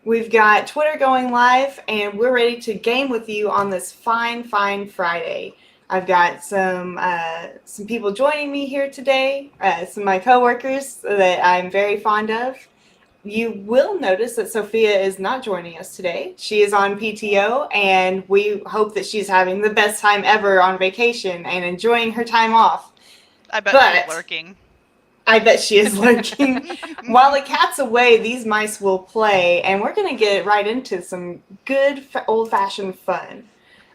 We've got Twitter going live, and we're ready to game with you on this fine Friday. I've got some people joining me here today, some of my coworkers that I'm very fond of. You will notice that Sophia is not joining us today. She is on PTO, and we hope that she's having the best time ever on vacation and enjoying her time off. I bet she's lurking. I bet she is lurking. While the cat's away, these mice will play, and we're going to get right into some good old-fashioned fun.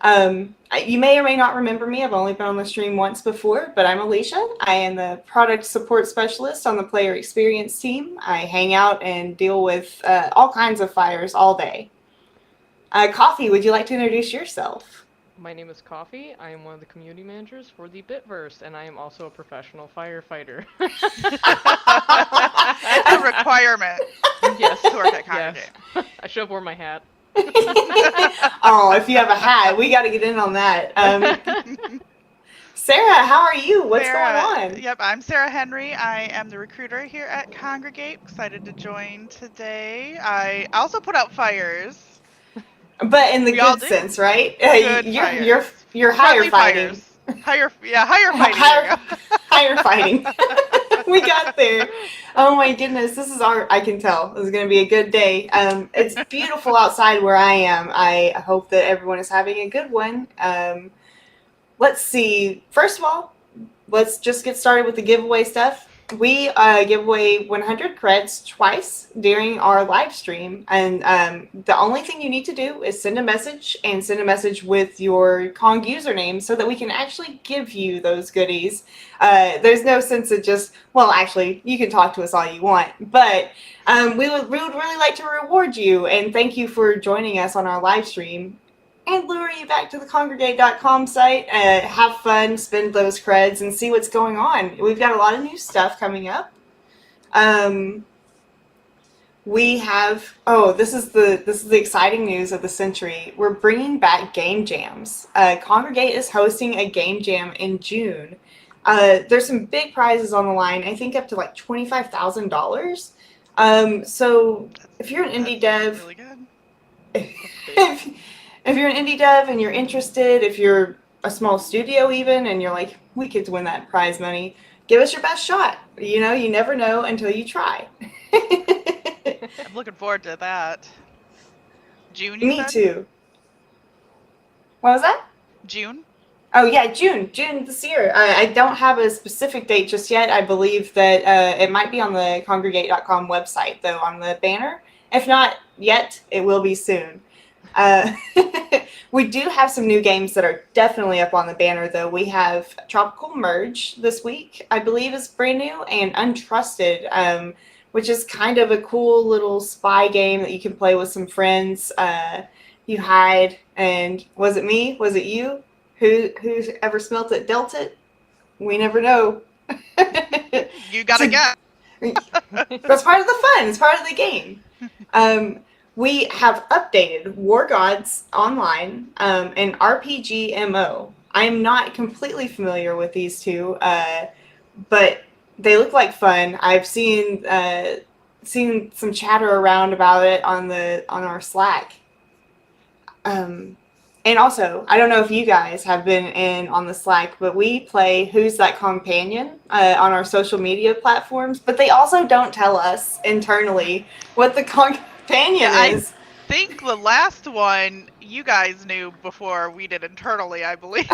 You may or may not remember me. I've only been on the stream once before, but I'm Alicia. I am the product support specialist on the player experience team. I hang out and deal with all kinds of fires all day. Coffee, would you like to introduce yourself? My name is Coffee. I am one of the community managers for the Bitverse, and I am also a professional firefighter. It's a requirement. Yes, to work at Kongregate. Yes. I should have worn my hat. Oh, if you have a hat, we got to get in on that. Sarah, how are you? What's going on? Yep, I'm Sarah Henry. I am the recruiter here at Kongregate. Excited to join today. I also put out fires. But in the good sense, right? Good you're higher fighting. Higher fighting. Higher fighting. We got there. Oh my goodness, I can tell. This is going to be a good day. It's beautiful outside where I am. I hope that everyone is having a good one. Let's see. First of all, let's just get started with the giveaway stuff. We give away 100 creds twice during our live stream, and the only thing you need to do is send a message with your Kong username so that we can actually give you those goodies. There's no sense of actually, you can talk to us all you want, but we would really like to reward you and thank you for joining us on our live stream and lure you back to the Kongregate.com site, have fun, spend those creds, and see what's going on. We've got a lot of new stuff coming up. We have, this is the exciting news of the century. We're bringing back game jams. Kongregate is hosting a game jam in June. There's some big prizes on the line. I think up to like $25,000. So if you're an indie dev, really good. If you're an indie dev and you're interested, if you're a small studio even, and you're like, we could win that prize money, give us your best shot. You know, you never know until you try. I'm looking forward to that. June, you said? Me too. What was that? June? Oh, yeah, June this year. I don't have a specific date just yet. I believe that it might be on the Kongregate.com website, though, on the banner. If not yet, it will be soon. We do have some new games that are definitely up on the banner, though. We have Tropical Merge this week, I believe is brand new, and Untrusted, which is kind of a cool little spy game that you can play with some friends. You hide, and was it me? Was it you? Who's ever smelt it, dealt it? We never know. You gotta guess. That's part of the fun. It's part of the game. We have updated War Gods Online and RPG MO. I'm not completely familiar with these two, but they look like fun. I've seen some chatter around about it on our Slack. And also, I don't know if you guys have been in on the Slack, but we play Who's That Companion on our social media platforms, but they also don't tell us internally what the companion is. I think the last one you guys knew before we did internally, I believe.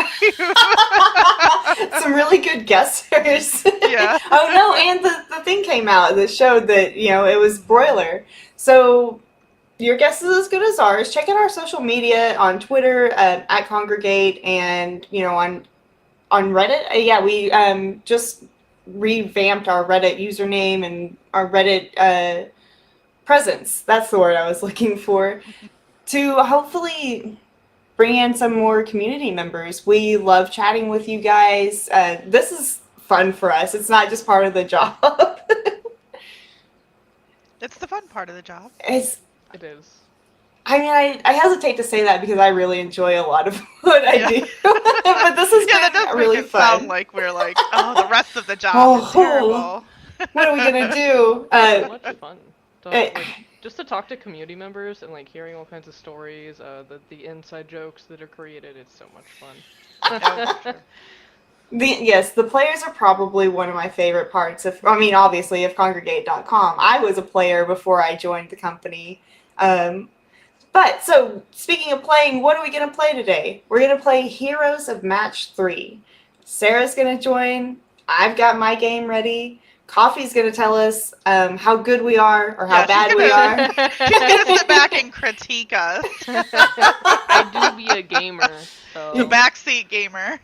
Some really good guessers. Yeah. Oh no, and the thing came out that showed that, it was broiler. So your guess is as good as ours. Check out our social media on Twitter at Kongregate, and on Reddit. Yeah, we just revamped our Reddit username and our Reddit presence. That's the word I was looking for, to hopefully bring in some more community members. We love chatting with you guys. This is fun for us. It's not just part of the job. It's the fun part of the job. It is. I mean, I hesitate to say that because I really enjoy a lot of what I do. But this has been really fun. Sound like we're like, the rest of the job is terrible. What are we gonna do? It's so much fun stuff. Eh, Like just to talk to community members and like hearing all kinds of stories, the inside jokes that are created. It's so much fun. Oh, for sure. Yes, the players are probably one of my favorite parts of, I mean, obviously, of Kongregate.com. I was a player before I joined the company. But, so, speaking of playing, what are we going to play today? We're going to play Heroes of Match 3. Sarah's going to join. I've got my game ready. Coffee's going to tell us how good we are or how Yeah, bad we are. She's gonna sit back and critique us. I do be a gamer, so The backseat gamer.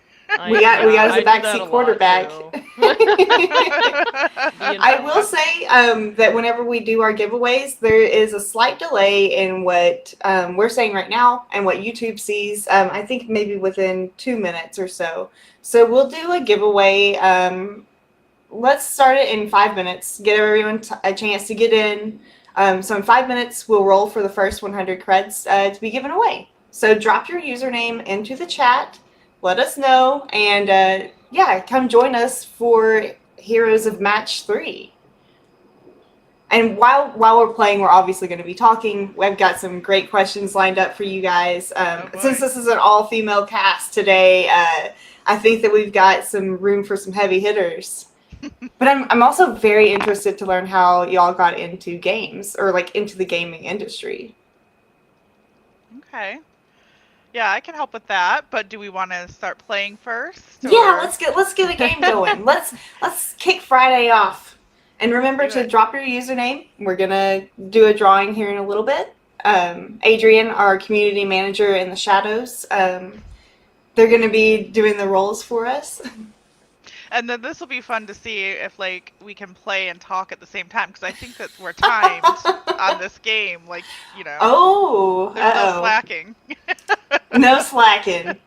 We got us a I do that backseat lot, quarterback. too. I will say that whenever we do our giveaways, there is a slight delay in what we're saying right now and what YouTube sees. I think maybe within 2 minutes or so. So we'll do a giveaway. Let's start it in 5 minutes. Give everyone a chance to get in. So in 5 minutes, we'll roll for the first 100 creds to be given away. So drop your username into the chat. Let us know, and yeah, come join us for Heroes of Match 3. And while we're playing, we're obviously going to be talking. We've got some great questions lined up for you guys. Since this is an all-female cast today, I think that we've got some room for some heavy hitters. But I'm also very interested to learn how y'all got into games, or like into the gaming industry. Okay. Yeah, I can help with that, but do we want to start playing first? Yeah, or- let's get a game going. let's kick Friday off. And remember Do to it. drop your username. We're gonna do a drawing here in a little bit. Adrian, our community manager in the shadows, they're gonna be doing the roles for us. And then this will be fun to see if like we can play and talk at the same time, because I think that we're timed on this game. Like, Oh, there's no slacking. No slacking.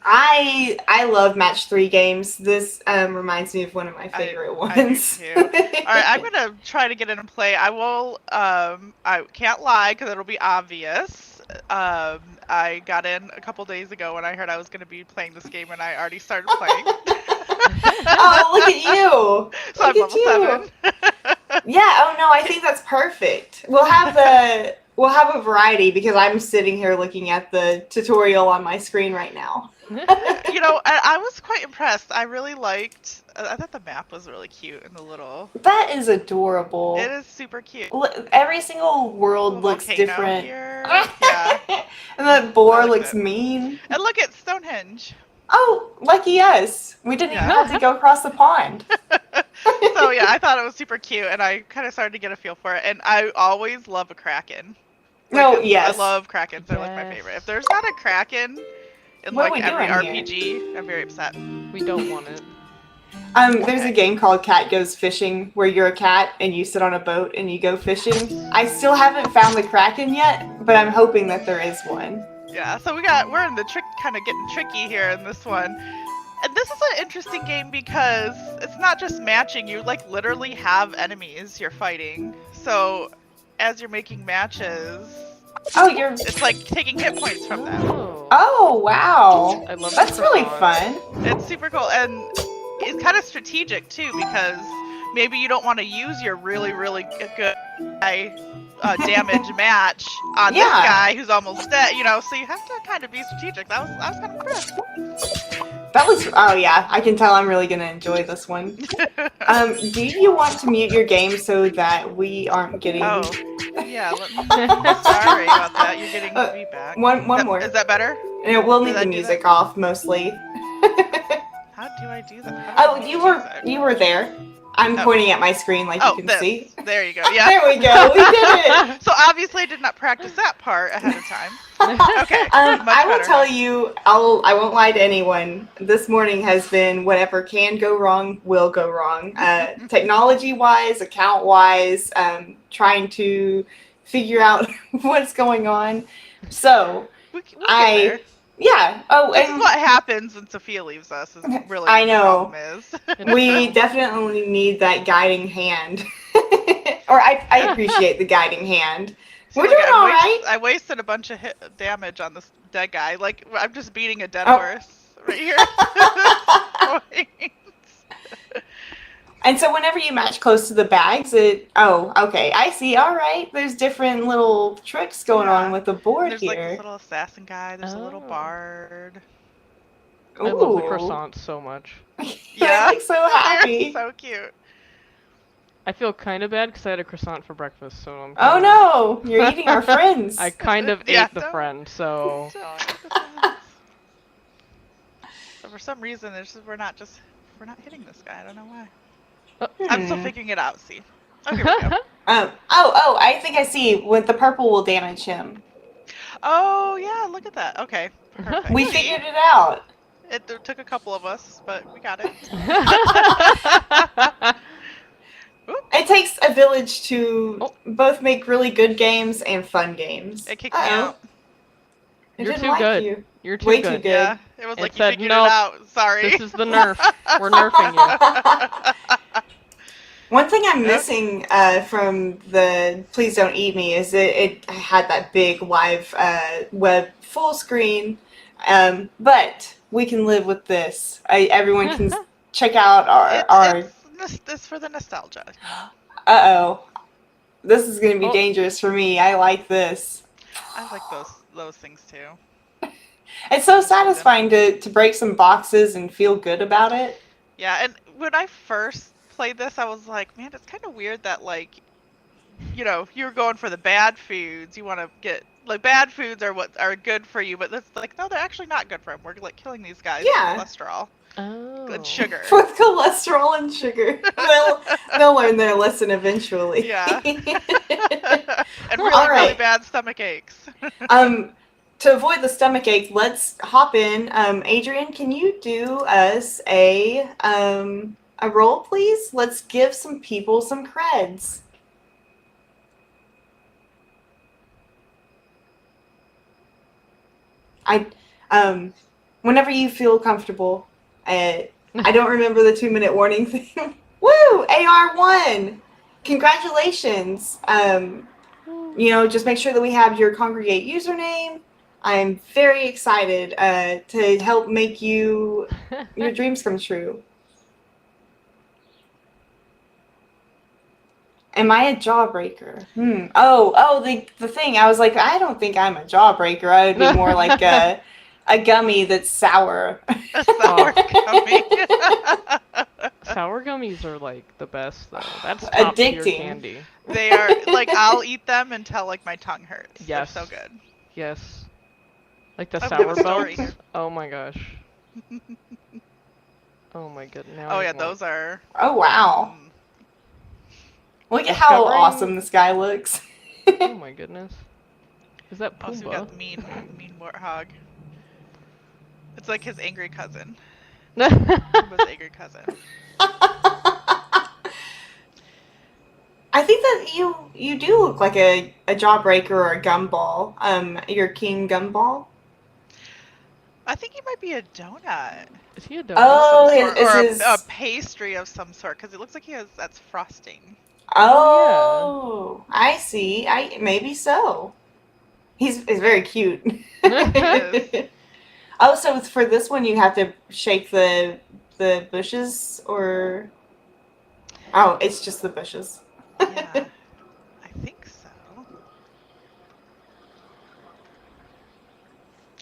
I love match 3 games. This reminds me of one of my favorite ones. I do too. All right, I'm gonna try to get in and play. I will. I can't lie because it'll be obvious. I got in a couple days ago when I heard I was gonna be playing this game, and I already started playing. Oh, look at you! So I'm level 7. Yeah. Oh no, I think that's perfect. We'll have a variety because I'm sitting here looking at the tutorial on my screen right now. I was quite impressed. I really liked. I thought the map was really cute and the little. That is adorable. It is super cute. Every single world Little looks volcano different. Here. Yeah. And that boar I like looks that. mean. And look at Stonehenge. Oh, lucky us. We didn't even Yeah. have to go across the pond. So yeah, I thought it was super cute, and I kind of started to get a feel for it. And I always love a Kraken. Yes. I love Krakens. They're like my favorite. If there's not a Kraken in What are like we every doing RPG, I'm very upset. We don't want it. There's a game called Cat Goes Fishing where you're a cat and you sit on a boat and you go fishing. I still haven't found the Kraken yet, but I'm hoping that there is one. Yeah, so we're in the kind of getting tricky here in this one. And this is an interesting game because it's not just matching, you like literally have enemies you're fighting. So as you're making matches, it's like taking hit points from them. Oh, wow. I love That's really fun. It's super cool, and it's kind of strategic too, because maybe you don't want to use your really, really good damage match on this guy who's almost dead, so you have to kind of be strategic. I was kind of impressed. Oh yeah, I can tell I'm really going to enjoy this one. Do you want to mute your game so that we aren't getting... Oh, yeah, sorry about that. You're getting feedback. One more. Is that better? And we'll need the music off, mostly. How do I do that? You were there. I'm pointing at my screen like you can see. There you go. Yeah. There we go. We did it. So obviously I did not practice that part ahead of time. Okay. I will tell you, I won't lie to anyone. This morning has been whatever can go wrong will go wrong. Technology-wise, account-wise, trying to figure out what's going on. So we'll get there. Yeah. Oh, this is what happens when Sophia leaves us. Is really I know. What the problem is. We definitely need that guiding hand. Or I appreciate the guiding hand. We're doing all right. I wasted a bunch of damage on this dead guy. Like I'm just beating a dead horse right here. And so whenever you match close to the bags, oh, okay, I see. All right, there's different little tricks going on with the board There's like this here. little assassin guy. There's a little Oh. bard. I love the Ooh. croissants so much. They look so They're happy. so cute. I feel kind of bad because I had a croissant for breakfast, so I'm Oh kinda... no, you're eating our friends. I kind of Yeah, ate the friend, so... Don't eat the friends. So for some reason, we're not hitting this guy. I don't know why. I'm still figuring it out. See. Oh, here we go. Oh, I think I see. With the purple will damage him. Oh yeah, look at that. Okay, perfect. We See? figured it out. It took a couple of us, but we got it. It takes a village to both make really good games and fun games. It kicked me out. It You're didn't too like good. you. You're too Way good. too good. Yeah, it was It like you said, figured "Nope, it out. Sorry. This is the nerf. We're nerfing you." One thing I'm missing from the Please Don't Eat Me is it had that big live web full screen, but we can live with this. Everyone can check out our. It's for the nostalgia. Uh-oh. This is going to be Oh. dangerous for me. I like this. I like those things too. It's so satisfying to break some boxes and feel good about it. Yeah, and when I first played this, I was like, man, it's kind of weird that, like, you know, you're going for the bad foods. You want to get, like, bad foods are what are good for you, but it's like, no, they're actually not good for them. We're, like, killing these guys with cholesterol and sugar. With cholesterol and sugar. They'll learn their lesson eventually. Yeah. And really, All right. really bad stomach aches. To avoid the stomach ache, let's hop in. Adrian, can you do us a roll, please? Let's give some people some creds. Whenever you feel comfortable. I don't remember the 2-minute warning thing. Woo! AR1! Congratulations. Just make sure that we have your Kongregate username. I'm very excited to help make your dreams come true. Am I a jawbreaker? Oh, the thing. I was like, I don't think I'm a jawbreaker. I would be more like a gummy that's sour. A sour gummy. Sour gummies are like the best though. That's top tier Addicting. candy. They are, like, I'll eat them until, like, my tongue hurts. Yes. They're so good. Yes. Like the Oh, we sour have a story belts. here. Oh my gosh. Oh my goodness. Oh yeah, those are. Oh, wow. Look at how Discovering- awesome this guy looks. Oh my goodness. Is that Also, we Pumbaa? got the mean warthog. It's like his angry cousin. Oh Pumbaa's angry cousin. I think that you do look like a jawbreaker or a gumball. You're King Gumball. I think he might be a donut. Is he a donut? Oh, Or his a pastry of some sort, because it looks like that's frosting. Oh, I see. Maybe so. He's very cute. Oh, so for this one you have to shake the bushes, or it's just the bushes. Yeah, I think so.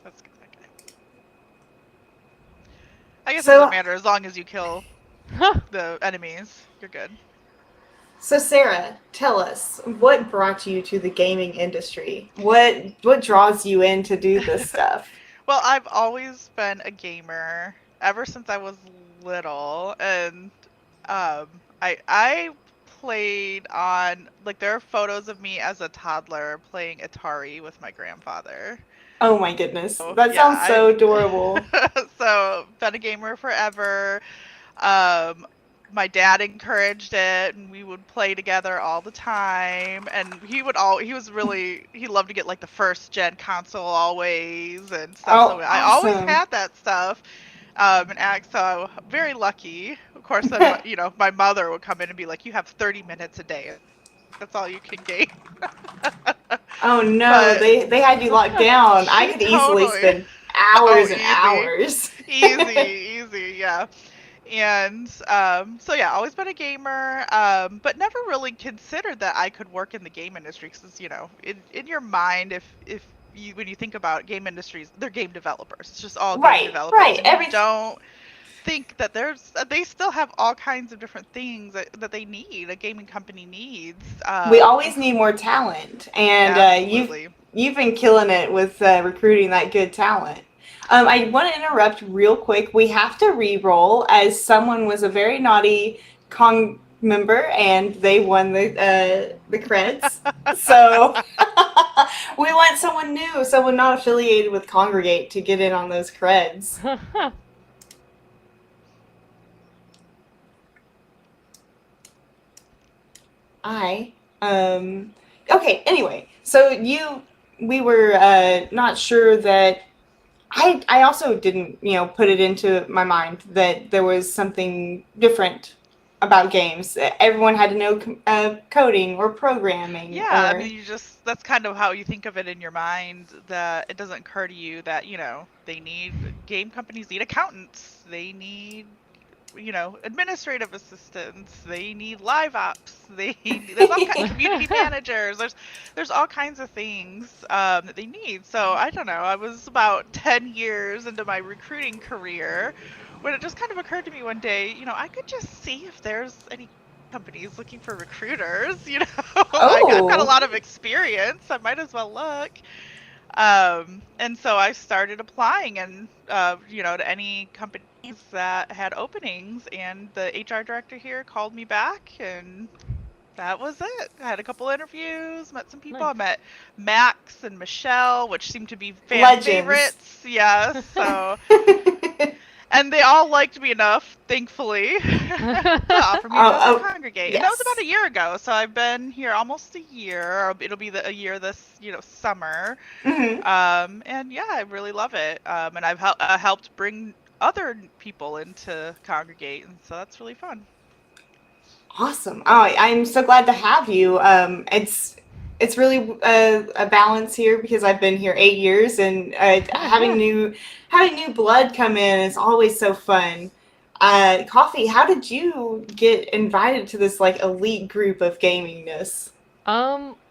Let's get that guy. I guess it doesn't matter as long as you kill the enemies. You're good. So Sarah, tell us, what brought you to the gaming industry? What draws you in to do this stuff? Well, I've always been a gamer ever since I was little, and I played on, like, there are photos of me as a toddler playing Atari with my grandfather. Oh my goodness, So, that sounds so adorable. So, been a gamer forever. My dad encouraged it, and we would play together all the time. And he loved to get, like, the first gen console always and stuff. Oh, so I always awesome. had that stuff. So very lucky. Of course, then, my mother would come in and be like, "You have 30 minutes a day. That's all you can game." Oh no, But- they had you locked down. I could easily Totally. spend hours and easy. hours. Easy, yeah. And so yeah, always been a gamer, but never really considered that I could work in the game industry. Because in your mind, if you when you think about game industries, they're game developers. It's just all game Right, developers, right. and you don't think that they still have all kinds of different things that they need, a gaming company needs. We always need more talent, and Absolutely. you've been killing it with recruiting that good talent. I want to interrupt real quick. We have to re-roll as someone was a very naughty Kong member, and they won the credits. So we want someone new, someone not affiliated with Kongregate, to get in on those creds. I okay, anyway, so we were not sure that I also didn't, put it into my mind that there was something different about games. Everyone had to know coding or programming Yeah, I or mean, that's kind of how you think of it in your mind, that it doesn't occur to you that, game companies need accountants, they need, administrative assistants, they need live ops, there's all kinds, community managers, there's all kinds of things that they need. So I don't know, I was about 10 years into my recruiting career when it just kind of occurred to me one day, I could just see if there's any companies looking for recruiters. I've got a oh, lot of experience, I might as well look. And so I started applying, and to any companies that had openings, and the HR director here called me back, and that was it. I had a couple interviews, met some people. I Nice. met Max and Michelle, which seemed to be fan legends. favorites. Yes, so and they all liked me enough, thankfully, to offer me a job at Oh, Kongregate. And that was about yes. a year ago, so I've been here almost a year. It'll be a year this, summer. Hmm. And yeah, I really love it. And I've helped bring other people into Kongregate, and so that's really fun. Awesome. Oh, I'm so glad to have you. It's really a balance here because I've been here 8 years, and having new blood come in is always so fun. Coffee, how did you get invited to this like elite group of gamingness?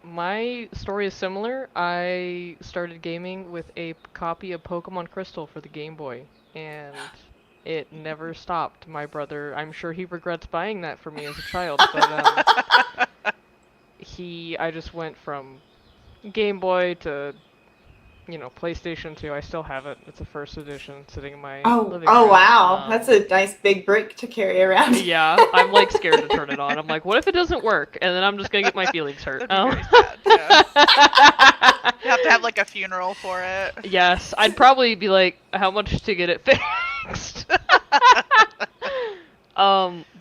My story is similar. I started gaming with a copy of Pokemon Crystal for the Game Boy, and it never stopped. My brother, I'm sure he regrets buying that for me as a child, but I just went from Game Boy to, PlayStation 2. I still have it. It's a first edition sitting in my Oh, living oh room. wow, that's a nice big brick to carry around. Yeah, I'm like scared to turn it on. I'm like, what if it doesn't work? And then I'm just gonna get my feelings hurt. That'd be very sad. Yeah. You have to have like a funeral for it. Yes, I'd probably be like, how much to get it fixed?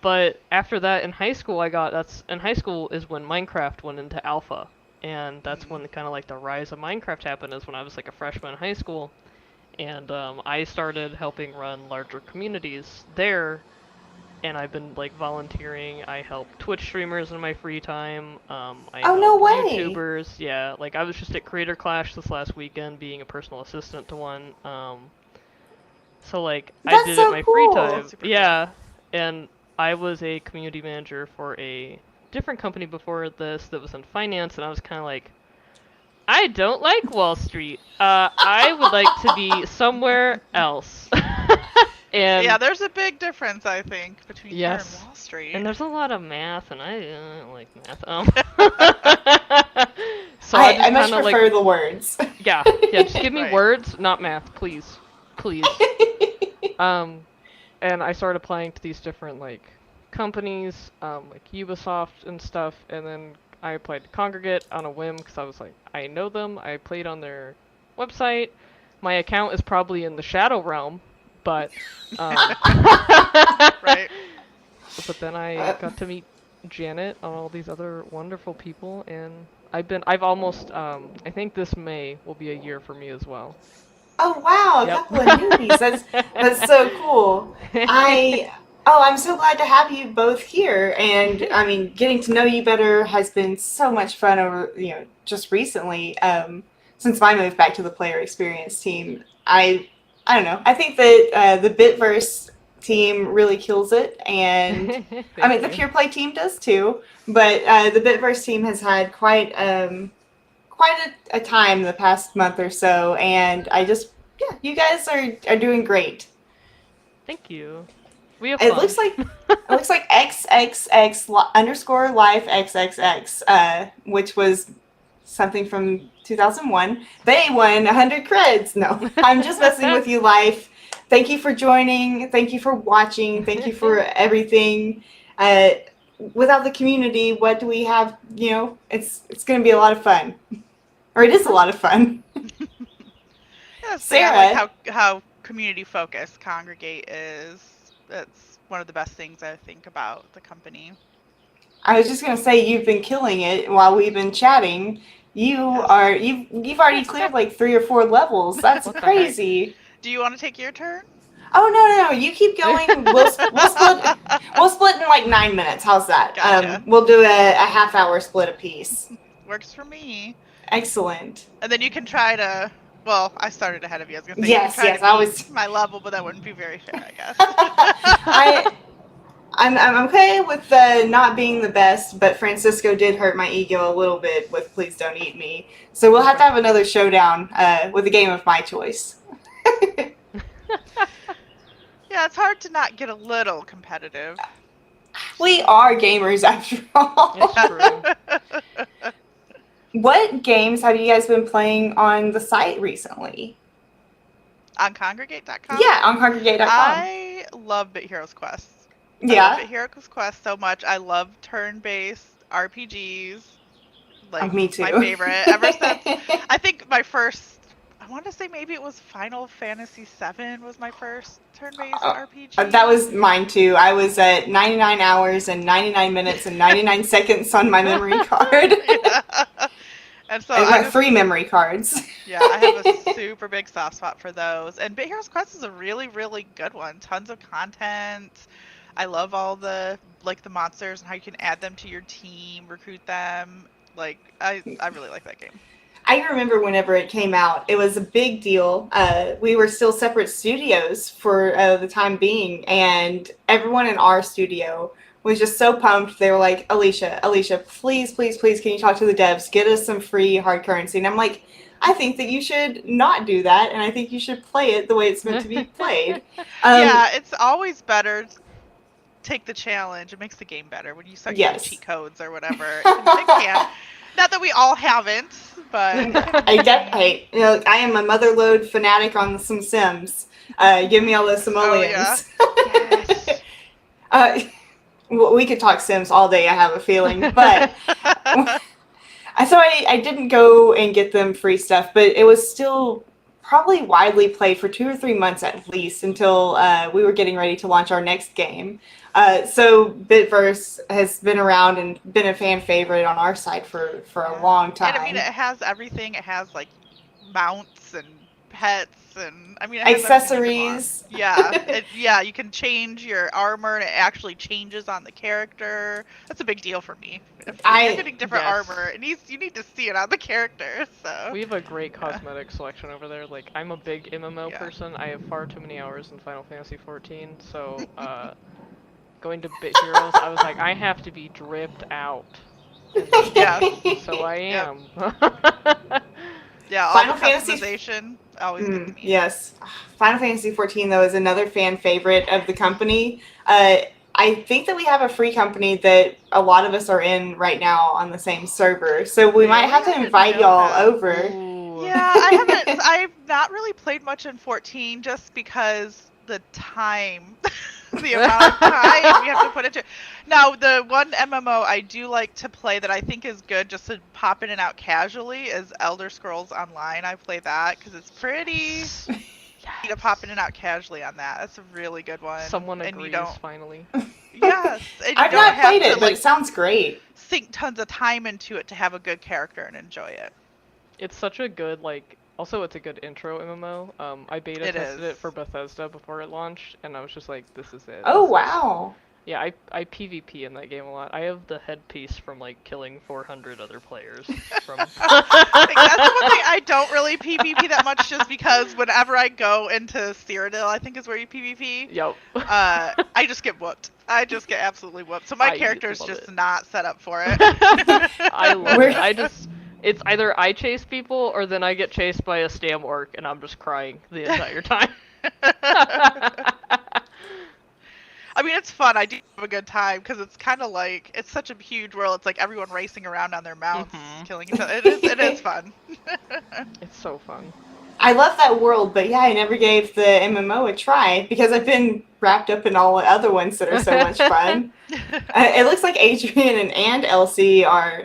But after that, in high school, in high school is when Minecraft went into alpha, and that's when kind of like the rise of Minecraft happened. Is when I was like a freshman in high school, and I started helping run larger communities there, and I've been like volunteering. I help Twitch streamers in my free time. I Oh, help no way. YouTubers. Yeah, like I was just at Creator Clash this last weekend, being a personal assistant to one. So like I That's did it in so my free cool. time. Super cool. Yeah, and I was a community manager for a different company before this that was in finance, and I was kind of like, I don't like Wall Street. I would like to be somewhere else. Yeah, And there's a big difference, I think, between here and yes, Wall Street. and there's a lot of math, and I don't like math. So I I just much kind of like, prefer the words. yeah, just give me Right. words, not math, please, please. And I started applying to these different like companies, like Ubisoft and stuff, and then I applied to Kongregate on a whim because I was like, I know them. I played on their website. My account is probably in the Shadow Realm, but Right. but then I Uh, got to meet Janet and all these other wonderful people, and I've almost, I think this May will be a year for me as well. oh wow, a Yep. couple of newbies. That's so cool. I'm so glad to have you both here, and I mean, getting to know you better has been so much fun over just recently. Since my move back to the player experience team, I don't know. I think that the Bitverse team really kills it, and I mean Thank the you. Pure Play team does too. But the Bitverse team has had quite a time the past month or so, and you guys are doing great. Thank you. We have It fun. looks like XXX underscore life XXX, which was something from 2001. They won 100 creds. No, I'm just messing with you, life. Thank you for joining. Thank you for watching. Thank you for everything. Uh, Without the community, what do we have? You know, it's going to be a lot of fun, or it is a lot of fun. Yes, I like Sarah, how community focused Congregate is. That's one of the best things I think about the company. I was just gonna say you've been killing it while we've been chatting. You've already cleared like 3 or 4 levels. That's What the heck? crazy. Do you want to take your turn? Oh no, you keep going. We'll split in like 9 minutes. How's that? Gotcha. We'll do a half-hour split apiece. Works for me. Excellent. And then you can try to. Well, I started ahead of you. I was gonna say you can Yes, try yes, to I beat was. my level, but that wouldn't be very fair, I guess. I'm okay with not being the best, but Francisco did hurt my ego a little bit with "Please Don't Eat Me," so we'll have to have another showdown with a game of my choice. Yeah, it's hard to not get a little competitive. We are gamers after all. It's true. What games have you guys been playing on the site recently? On Congregate.com? Yeah, on Kongregate.com. I love Bit Heroes Quest. I love Yeah. Bit Heroes Quest so much. I love turn-based RPGs. Like, Me too. my favorite. Ever since, I think my first, I want to say maybe it was Final Fantasy VII was my first turn-based RPG. That was mine too. I was at 99 hours and 99 minutes and 99 seconds on my memory card. Yeah. And so I've got 3 memory cards. Yeah, I have a super big soft spot for those. And Bit Heroes Quest is a really, really good one. Tons of content. I love all the the monsters and how you can add them to your team, recruit them. Like I really like that game. I remember whenever it came out, it was a big deal. We were still separate studios for the time being, and everyone in our studio was just so pumped. They were like, Alicia, please, please, please, can you talk to the devs? Get us some free hard currency. And I'm like, I think that you should not do that, and I think you should play it the way it's meant to be played. Yeah, it's always better to take the challenge. It makes the game better when you start using cheat codes or whatever. It can. Not that we all haven't, but I am a motherlode fanatic on some Sims. Give me all those simoleons. Oh, yeah. We could talk Sims all day, I have a feeling, but so I didn't go and get them free stuff, but it was still probably widely played for 2 or 3 months at least until we were getting ready to launch our next game. So Bitverse has been around and been a fan favorite on our site for a long time. And I mean, it has everything. It has like mounts and pets, and I mean, it has accessories. Yeah, you can change your armor, and it actually changes on the character. That's a big deal for me. If you're getting different armor, you need to see it on the character. So we have a great cosmetic selection over there. Like, I'm a big MMO person. I have far too many hours in Final Fantasy XIV, so going to Bit Heroes, I was like, I have to be dripped out. So I am. Yeah, all the customization, always good to me. Yes. Final Fantasy XIV, though, is another fan favorite of the company. I think that we have a free company that a lot of us are in right now on the same server, so we might have to invite y'all over. Yeah, I've not really played much in 14 just because the time, the amount of time you have to put into it. Now, the one MMO I do like to play that I think is good just to pop in and out casually is Elder Scrolls Online. I play that because it's pretty easy to pop in and out casually on that. That's a really good one. Someone agrees, finally. Yes. I've not played it, but it sounds great. Sink tons of time into it to have a good character and enjoy it. It's such a good, also it's a good intro MMO. I beta tested it for Bethesda before it launched, and I was just like, this is it. Oh, wow. Yeah, I PvP in that game a lot. I have the headpiece from, killing 400 other players. That's the one thing I don't really PvP that much just because whenever I go into Cyrodiil, I think is where you PvP, Yep. I just get whooped. I just get absolutely whooped. So my I character's love just it. not set up for it. I love We're- it. It's either I chase people or then I get chased by a stam orc and I'm just crying the entire time. I mean, it's fun. I do have a good time because it's kind of like it's such a huge world. It's like everyone racing around on their mounts, killing each other. It is fun. It's so fun. I love that world, but yeah, I never gave the MMO a try because I've been wrapped up in all the other ones that are so much fun. It looks like Adrian and Elsie are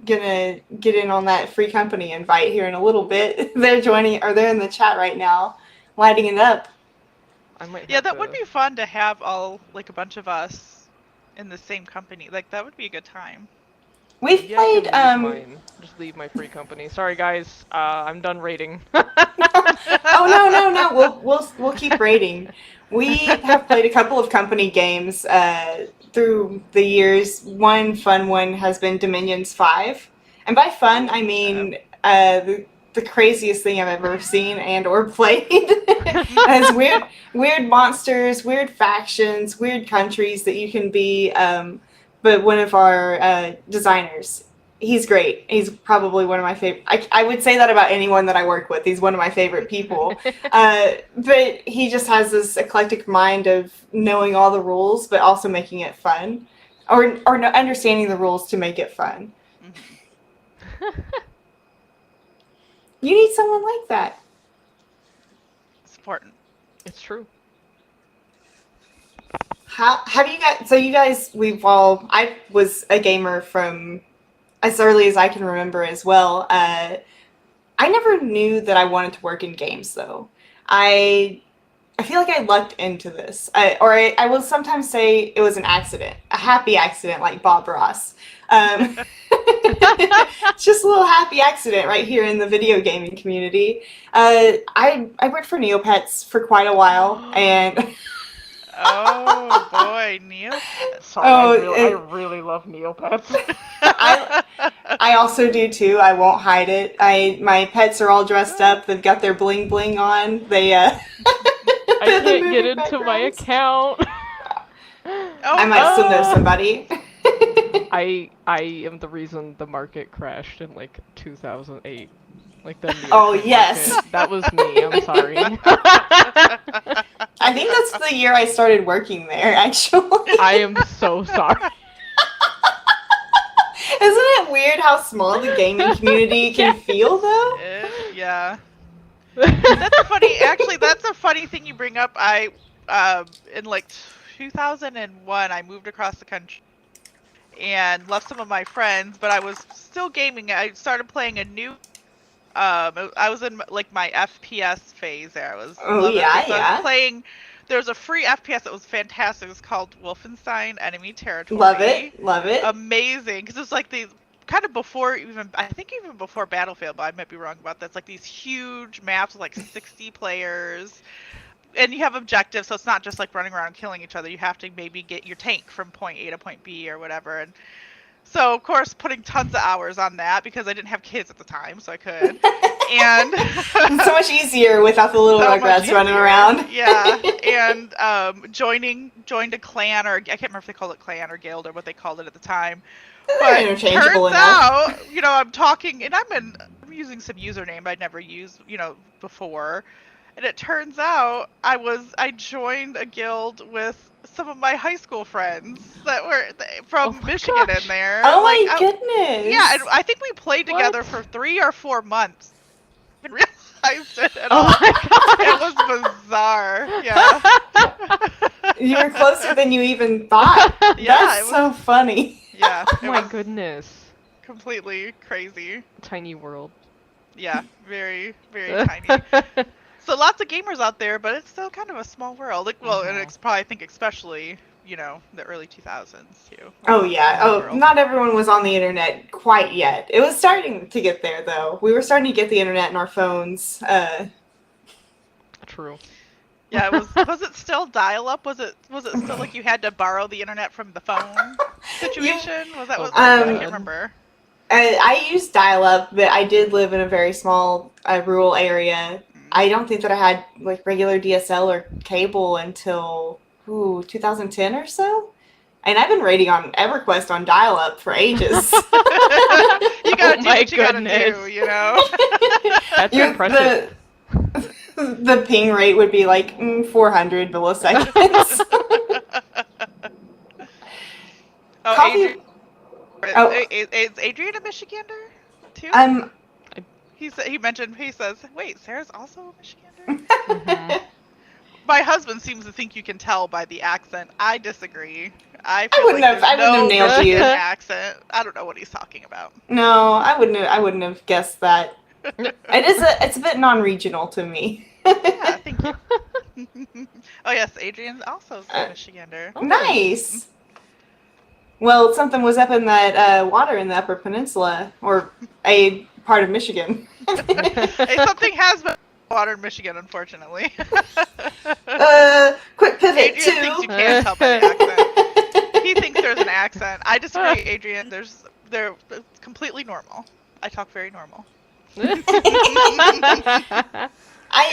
gonna get in on that free company invite here in a little bit. They're joining, or they're in the chat right now, lighting it up. I might Yeah, have that to- would be fun to have all like a bunch of us in the same company. Like that would be a good time. We've Maybe I played. can leave mine. Just leave my free company. Sorry guys, I'm done raiding. Oh no! We'll keep raiding. We have played a couple of company games through the years. One fun one has been Dominions 5, and by fun I mean the craziest thing I've ever seen and or played. It has weird monsters, weird factions, weird countries that you can be. But one of our designers, he's great. He's probably one of my favorite. I would say that about anyone that I work with. He's one of my favorite people. But he just has this eclectic mind of knowing all the rules, but also making it fun, or understanding the rules to make it fun. You need someone like that. It's important. It's true. How have you guys? So you guys, I was a gamer from as early as I can remember as well. I never knew that I wanted to work in games, though. I feel like I lucked into this, I will sometimes say it was an accident, a happy accident, like Bob Ross. It's just a little happy accident right here in the video gaming community. I worked for Neopets for quite a while, and Oh boy, Neil. Sorry, Oh, I really love Neopets. I also do too. I won't hide it. My pets are all dressed up. They've got their bling bling on. They I they're the can't get movie into my backgrounds. account. I might still know somebody. I am the reason the market crashed in like 2008. Like the Oh, Neopet yes. market. That was me. I'm sorry. I think that's the year I started working there, actually. I am so sorry. Isn't it weird how small the gaming community can feel, though? Yeah. That's funny. Actually, that's a funny thing you bring up. I in like 2001, I moved across the country and left some of my friends, but I was still gaming. I started playing a new. I was in like my FPS phase there. I was loving it. So I was playing. There was a free FPS that was fantastic. It was called Wolfenstein Enemy Territory. Love it. Amazing, because it was like these kind of before even before Battlefield, but I might be wrong about that. It's like these huge maps with like 60 players, and you have objectives, so it's not just like running around killing each other. You have to maybe get your tank from point A to point B or whatever. And so of course putting tons of hours on that because I didn't have kids at the time, so I could. And It's so much easier without the little so much rugrats running easier. around. Yeah, and joined a clan, or I can't remember if they called it clan or guild or what they called it at the time. They're But interchangeable turns enough. out, I'm talking, and I'm using some username I'd never used, before. And it turns out I joined a guild with some of my high school friends that were from my Michigan gosh. in there. Oh Like, my goodness. yeah, and I think we played together What? for 3 or 4 months. I didn't realize it at Oh all. my gosh. It was bizarre. Yeah. You were closer than you even thought. Yeah, That's it was- so funny. Yeah. Oh It my was goodness. completely crazy. Tiny world. Yeah, very, very tiny. So lots of gamers out there, but it's still kind of a small world. Like, well, and it's probably, I think, especially, the early 2000s too. Oh yeah. Small Oh, world. not everyone was on the internet quite yet. It was starting to get there, though. We were starting to get the internet in our phones. True. Yeah, was it still dial-up? Was it still like you had to borrow the internet from the phone situation? Was that what? I can't remember. I used dial-up, but I did live in a very small rural area. I don't think that I had like regular DSL or cable until 2010 or so. And I've been rating on EverQuest on dial-up for ages. You gotta do my what you gotta goodness. do, you know? That's impressive. The ping rate would be like 400 milliseconds. Oh, Coffee. Adrian. Oh, Is Adrian a Michigander too? He says, wait, Sarah's also a Michigander? Mhm. My husband seems to think you can tell by the accent. I disagrey. I I feel wouldn't like have. there's I wouldn't have no nailed Michigan you. accent. I don't know what he's talking about. No, I wouldn't. I wouldn't have guessed that. It's a bit non-regional to me. Yeah, thank you. Oh yes, Adrian's also a Michigander. Oh. Nice. Well, something was up in that water in the Upper Peninsula, or a part of Michigan. Hey, something has been water in Michigan, unfortunately. Quick pivot Adrian to. thinks you can't tell by the accent. He thinks there's an accent. I disagree, Adrian. They're completely normal. I talk very normal. I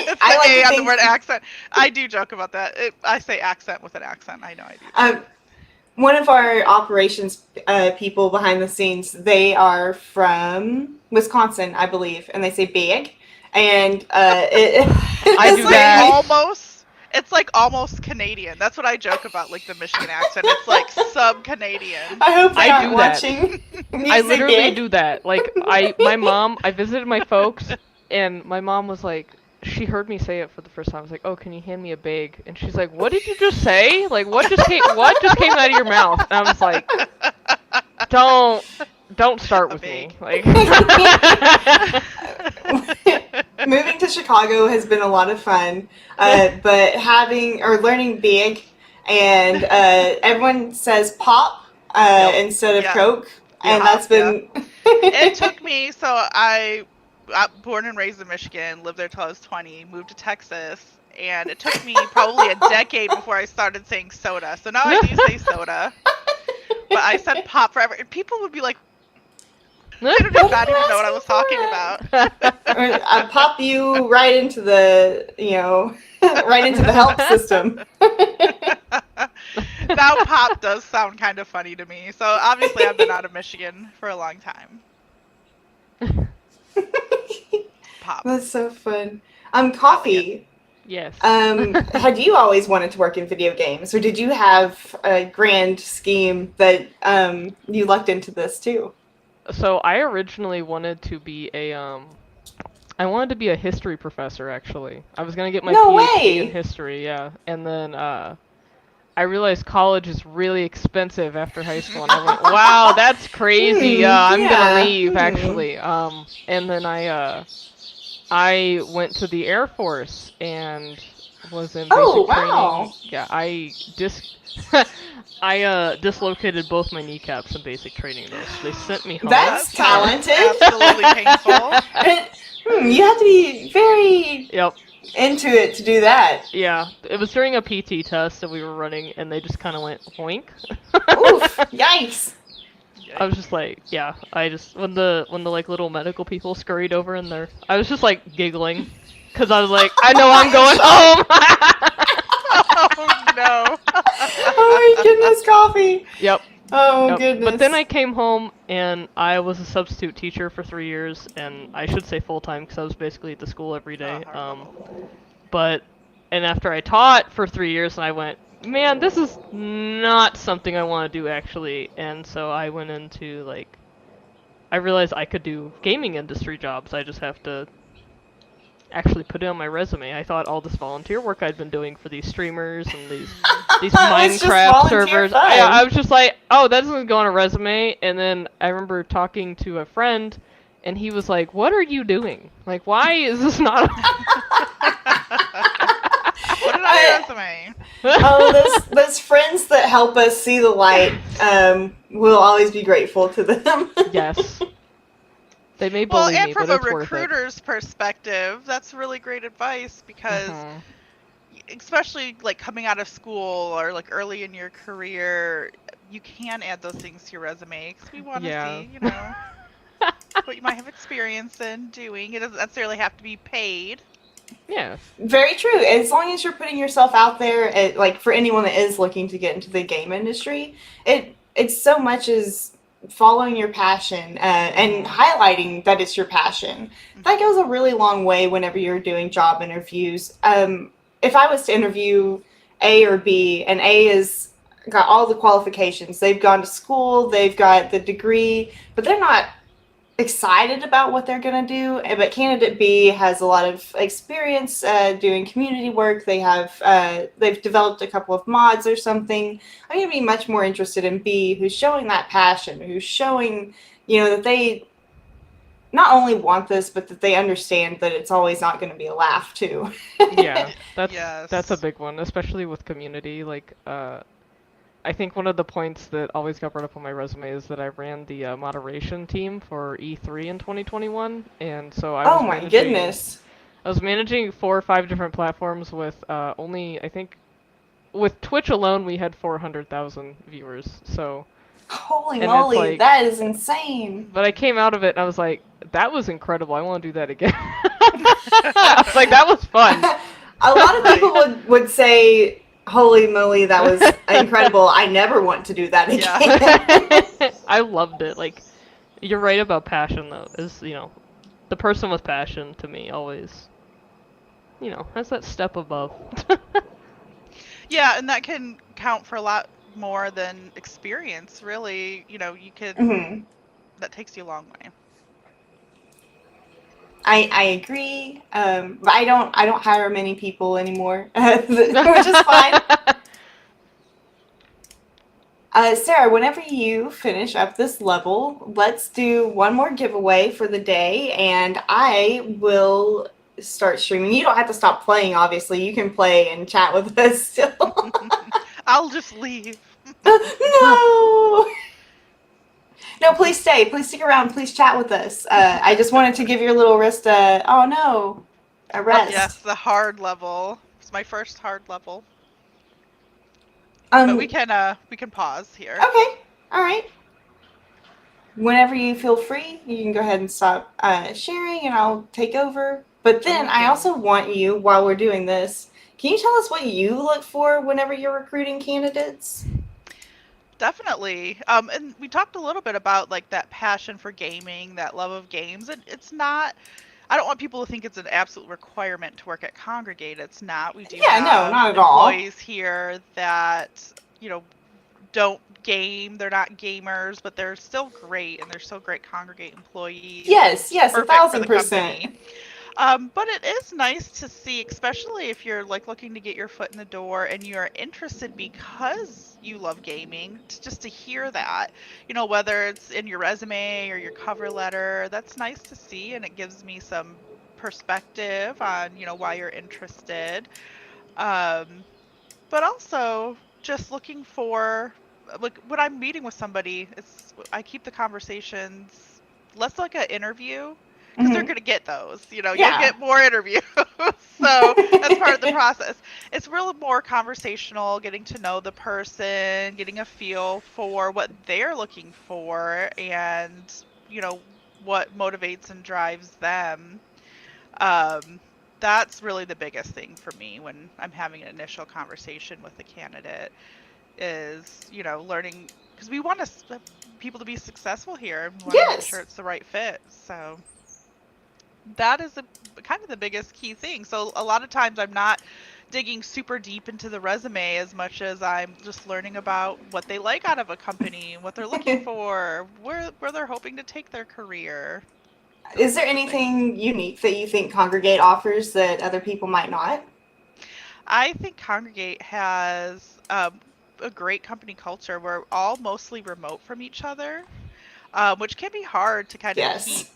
It's like the A to on the think, word accent. I do joke about that. I say accent with an accent. I know I do. That. one of our operations people behind the scenes, they are from Wisconsin, I believe, and they say big, and I do like that. it's like almost Canadian. That's what I joke about, like the Michigan accent. It's like sub-Canadian. I hope they I aren't do that. watching. You I say literally big? do that. Like I visited my folks, and my mom was like, she heard me say it for the first time. I was like, "Oh, can you hand me a bag?" And she's like, "What did you just say? Like, what just came out of your mouth?" And I was like, "Don't start with me." Like, Moving to Chicago has been a lot of fun, but learning big, and everyone says pop instead of Yeah. Coke, and Pop, that's been. It took me, so I born and raised in Michigan, lived there till I was 20, moved to Texas, and it took me probably a decade before I started saying soda. So now I do say soda, but I said pop forever. And people would be like, they did not even know what I was talking about. I pop you right into the, right into the help system. Now pop does sound kind of funny to me. So obviously I've been out of Michigan for a long time. Pop. That's so fun. Coffee. yes. Had you always wanted to work in video games, or did you have a grand scheme that you lucked into this too? So I originally wanted to be I wanted to be a history professor, actually. I was gonna get my No PhD in way! history, yeah. And then I realized college is really expensive after high school, and I went, "Wow, that's crazy. I'm gonna Yeah. leave, actually." And then I went to the Air Force and was in Oh, basic wow. training. Yeah, I dislocated both my kneecaps in basic training, though. So they sent me home. That's That sounds talented. absolutely painful. You have to be very Yep. into it to do that. Yeah, it was during a PT test that we were running, and they just kind of went hoink. Oof! Yikes! I was just like, yeah. I just when the like little medical people scurried over in there, I was just like giggling, because I was like, I know I'm going home. Oh no. Oh my goodness, coffee! Yep. Oh Yep. goodness! But then I came home and I was a substitute teacher for 3 years, and I should say full time because I was basically at the school every day. And after I taught for 3 years, and I went, man, this is not something I want to do actually. And so I went into I realized I could do gaming industry jobs. I just have to actually put it on my resume. I thought all this volunteer work I'd been doing for these streamers and these It's just Minecraft volunteer servers. fun. I was just like, oh, that doesn't go on a resume. And then I remember talking to a friend, and he was like, "What are you doing? Like, why is this not?" Put it on your resume. Oh, those friends that help us see the light, we'll always be grateful to them. Yes. They may Well, bully and me, from but a it's worth it. recruiter's perspective, that's really great advice because, especially like coming out of school or like early in your career, you can add those things to your resume because we want to Yeah. see, you know. what you might have experience in doing. It doesn't necessarily have to be paid. Yeah. Very true. As long as you're putting yourself out there, like for anyone that is looking to get into the game industry, it's so much as following your passion and highlighting that it's your passion. That goes a really long way whenever you're doing job interviews. If I was to interview A or B, and A is got all the qualifications, they've gone to school, they've got the degree, but they're not excited about what they're going to do. But candidate B has a lot of experience doing community work. They've developed a couple of mods or something. I'm going to be much more interested in B, who's showing that passion, who's showing, that they not only want this, but that they understand that it's always not going to be a laugh too. Yeah, that's Yes. a big one, especially with community. Like, I think one of the points that always got brought up on my resume is that I ran the moderation team for E3 in 2021, and so Oh my goodness. I was managing 4 or 5 different platforms with only, I think, with Twitch alone we had 400,000 viewers. So, Holy and it's moly, like, that is insane. but I came out of it and I was like, that was incredible. I want to do that again. I was like, that was fun. A lot of people would say, holy moly, that was incredible. I never want to do that again. Yeah. I loved it. Like, you're right about passion, though. Is, the person with passion, to me, always, has that step above. Yeah, and that can count for a lot more than experience, really. You could, Mhm. that takes you a long way. I agree. But I don't hire many people anymore, which is fine. Sarah, whenever you finish up this level, let's do one more giveaway for the day, and I will start streaming. You don't have to stop playing, obviously. You can play and chat with us still. I'll just leave. No! No, please stay. Please stick around. Please chat with us. I just wanted to give your little wrist a rest. Yes, the hard level. It's my first hard level. But we can pause here. Okay. All right. Whenever you feel free, you can go ahead and stop sharing, and I'll take over. But then I also want you, while we're doing this, can you tell us what you look for whenever you're recruiting candidates? Definitely. And we talked a little bit about like that passion for gaming, that love of games. And it's not, I don't want people to think it's an absolute requirement to work at Kongregate. It's not. We do have not at all. employees here that, don't game. They're not gamers, but they're still great, and they're still great Kongregate employees. Yes, Perfect 1,000%. But it is nice to see, especially if you're like looking to get your foot in the door and you're interested because you love gaming, just to hear that, whether it's in your resume or your cover letter, that's nice to see, and it gives me some perspective on, why you're interested. But also just looking for, like, when I'm meeting with somebody, I keep the conversations less like an interview, because they're going to get those, you'll get more interviews. So that's part of the process. It's really more conversational, getting to know the person, getting a feel for what they're looking for, and, what motivates and drives them. That's really the biggest thing for me when I'm having an initial conversation with a candidate is, learning, because we want people to be successful here, and we want to make sure it's the right fit. So that is kind of the biggest key thing. So a lot of times I'm not digging super deep into the resume as much as I'm just learning about what they like out of a company, what they're looking for, where they're hoping to take their career. Is there anything unique that you think Kongregate offers that other people might not? I think Kongregate has a great company culture. We're all mostly remote from each other, which can be hard to kind of keep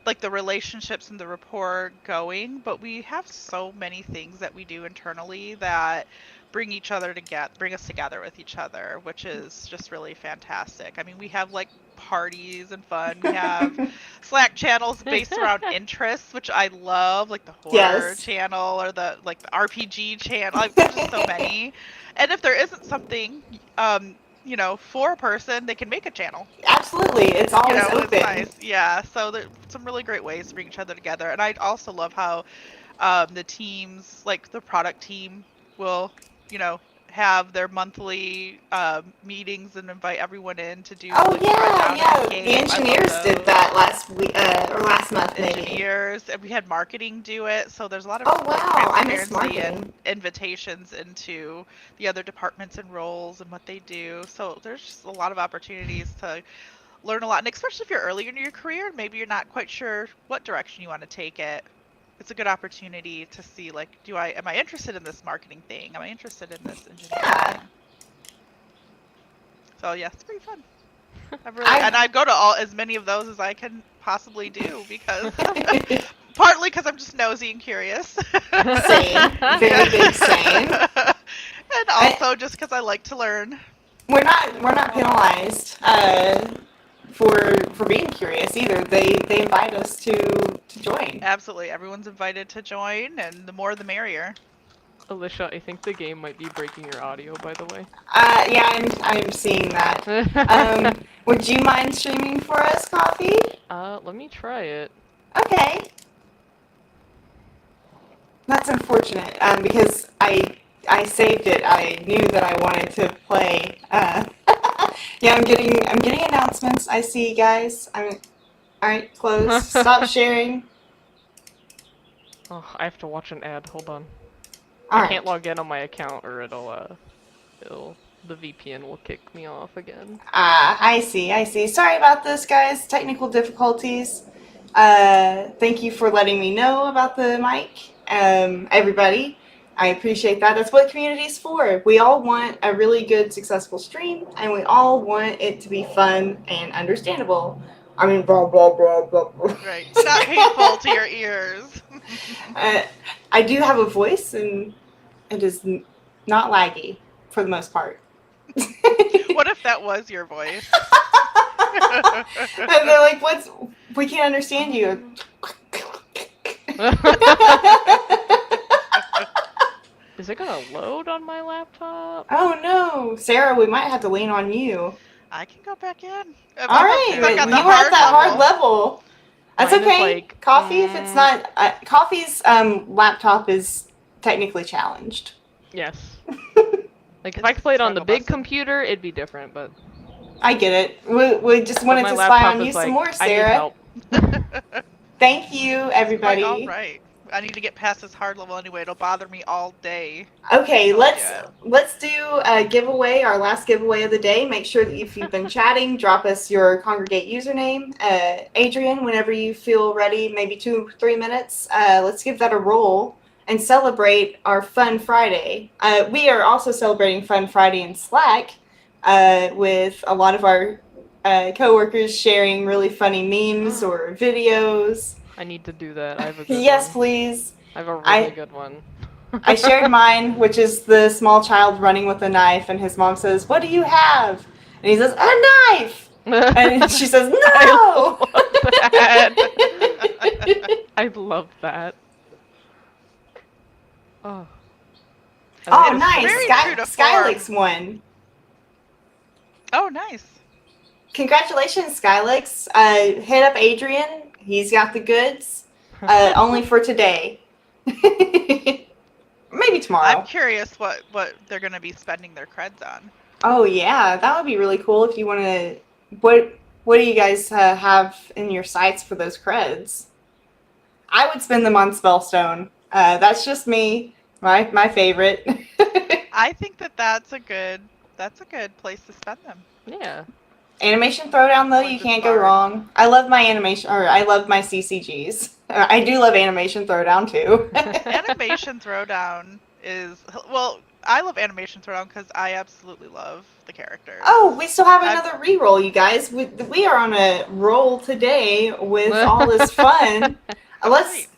like the relationships and the rapport going. But we have so many things that we do internally that bring us together with each other, which is just really fantastic. I mean, we have like parties and fun. We have Slack channels based around interests, which I love, like the horror channel or the RPG channel. There's just so many. And if there isn't something, for a person, they can make a channel. Absolutely, it's always It's open. nice. Yeah, so there's some really great ways to bring each other together. And I also love how the teams, like the product team, will, have their monthly meetings and invite everyone in to do Oh like a rundown yeah. of the The game. engineers did that last week or last month maybe. Engineers, and we had marketing do it, so there's a lot of Oh wow, I miss transparency and marketing. invitations into the other departments and roles and what they do. So there's just a lot of opportunities to learn a lot, and especially if you're earlier in your career, maybe you're not quite sure what direction you want to take it. It's a good opportunity to see, like, am I interested in this marketing thing? Am I interested in this engineering Yeah. thing? So yeah, it's pretty fun. I go to as many of those as I can possibly do because partly because I'm just nosy and curious. Same, very big same. And also just because I like to learn. We're not penalized for being curious either. They invite us to join. Absolutely, everyone's invited to join, and the more the merrier. Alicia, I think the game might be breaking your audio, by the way. Yeah, I'm seeing that. Would you mind streaming for us, Coffee? Let me try it. Okay. That's unfortunate, because I saved it. I knew that I wanted to play. Yeah, I'm getting announcements. I see you guys. Alright, close. Stop sharing. Oh, I have to watch an ad. Hold on. All I can't right. log in on my account, or the VPN will kick me off again. I see. Sorry about this, guys. Technical difficulties. Thank you for letting me know about the mic, everybody. I appreciate that. That's what community's for. We all want a really good, successful stream, and we all want it to be fun and understandable. I mean, blah, blah, blah, blah, blah. Right. Not painful to your ears. I do have a voice, and it is not laggy for the most part. What if that was your voice? And they're like, we can't understand you. Is it gonna load on my laptop? Oh no, Sarah, we might have to lean on you. I can go back in. All right, You you were got at the that hard level. That's Mine is okay. like, Coffee, if it's not Coffee's laptop is technically challenged. Yes. Like, if I could play it on the big computer, it'd be different, but... I get it. We just wanted my to spy laptop on you is some like, more, I need Sarah. help. Thank you, everybody. All right. I need to get past this hard level anyway. It'll bother me all day. Okay, Oh, let's do a giveaway, our last giveaway of the day. Make sure that if you've been chatting, drop us your Kongregate username. Adrian, whenever you feel ready, maybe 2-3 minutes, let's give that a roll and celebrate our Fun Friday. We are also celebrating Fun Friday in Slack with a lot of our coworkers sharing really funny memes or videos. I need to do that. I have a good Yes, one. please. I have a really good one. I shared mine, which is the small child running with a knife, and his mom says, "What do you have?" And he says, "A knife!" And she says, "No!" I love that. Oh. Oh, It's nice. very true to Skylix won. Oh, nice. Congratulations, Skylix. Hit up Adrian. He's got the goods. Only for today. Maybe tomorrow. I'm curious what they're going to be spending their creds on. Oh, yeah. That would be really cool if you want to... What do you guys have in your sights for those creds? I would spend them on Spellstone. That's just me. My favorite. I think that's a good place to spend them. Yeah. Animation Throwdown, though, you can't go wrong. I love my I love my CCGs. I do love Animation Throwdown, too. Animation Throwdown is... Well, I love Animation Throwdown because I absolutely love the characters. Oh, we still have another reroll, you guys. We are on a roll today with all this fun.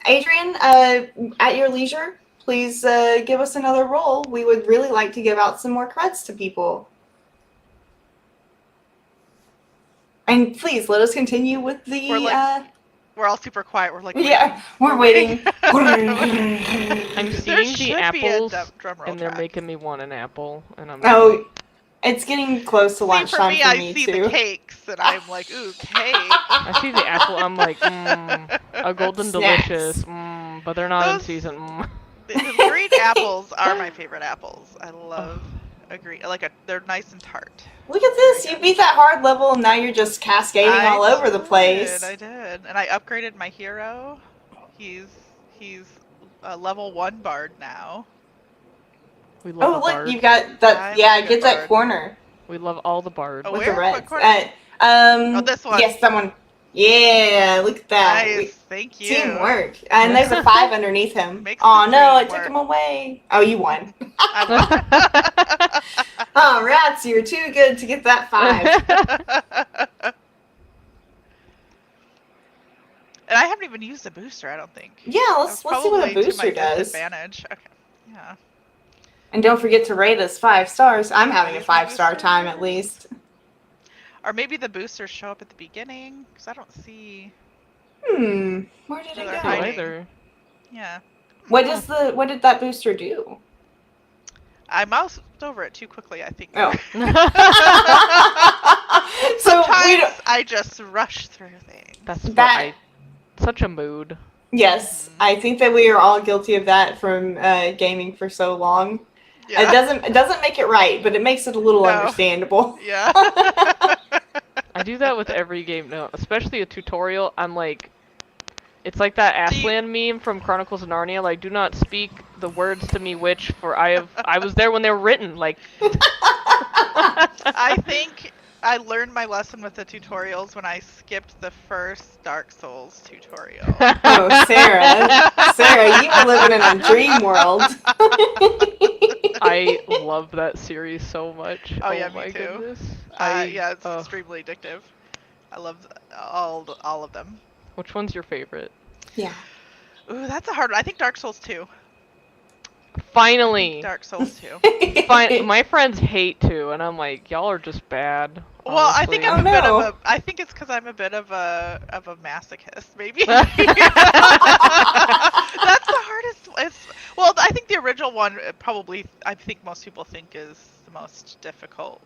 Adrian, at your leisure, please give us another roll. We would really like to give out some more creds to people. And please, let us continue with the... We're all super quiet. We're like... Yeah, we're waiting. I'm seeing the apples, and they're making me want an apple, and I'm and It's getting close to See, lunchtime for me, I see too. the cakes, and I'm like, ooh, cake. I see the apple. I'm like, a golden Snacks. delicious. But they're not in Those season. the green apples are my favorite apples. I love a green, they're nice and tart. Look at this! You beat that hard level, and now you're just cascading all over the place. I did, and I upgraded my hero. He's a level 1 bard now. We love Oh, a look, bard. you got that. I Yeah, love a get that bard. corner We love all the bards. Oh, with where? the What reds. corner? Oh, this one. Yes, someone. Yeah, look at that. Nice, thank you. Teamwork. And there's a 5 underneath him. Makes Oh the no, I dream took work. him away. Oh, you won. I Oh, rats, you're too good to get that 5. won. And I haven't even used the booster, I don't think. Yeah, let's see what a Probably to booster my does. disadvantage. Okay. Yeah. And don't forget to rate us 5 stars. I'm having a Use my 5-star booster. time at least. Or maybe the boosters show up at the beginning, because I don't see. Where did No, it they're go? hiding. Either. Yeah. What did that booster do? I moused over it too quickly, I think. Oh. So Sometimes I just rush through things. That's That- such a mood. Yes, I think that we are all guilty of that from gaming for so long. Yeah. It doesn't make it right, but it makes it a little No. understandable. Yeah. I do that with every game now, especially a tutorial. I'm like, it's like that Do you- Aslan meme from Chronicles of Narnia. Like, do not speak the words to me, witch, for I was there when they were written. Like, I think I learned my lesson with the tutorials when I skipped the first Dark Souls tutorial. Oh, Sarah, you are living in a dream world. I love that series so much. Oh, yeah, my me too. goodness. Yeah, it's extremely addictive. I love all of them. Which one's your favorite? Yeah. Ooh, that's a hard one. I think Dark Souls 2. Finally. Dark Souls 2. My friends hate to, and I'm like, y'all are just bad. Well, I think honestly. I'm a bit no. of a. I think it's because I'm a bit of a masochist, maybe. That's the hardest. Well, I think the original one probably. I think most people think is the most difficult.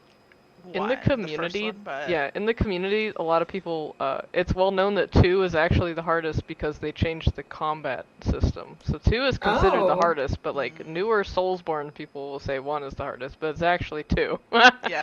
In the community, but... yeah, in the community, a lot of people, it's well known that 2 is actually the hardest because they changed the combat system. So 2 is considered the Oh. hardest, but like newer Soulsborne people will say 1 is the hardest, but it's actually 2. Yeah,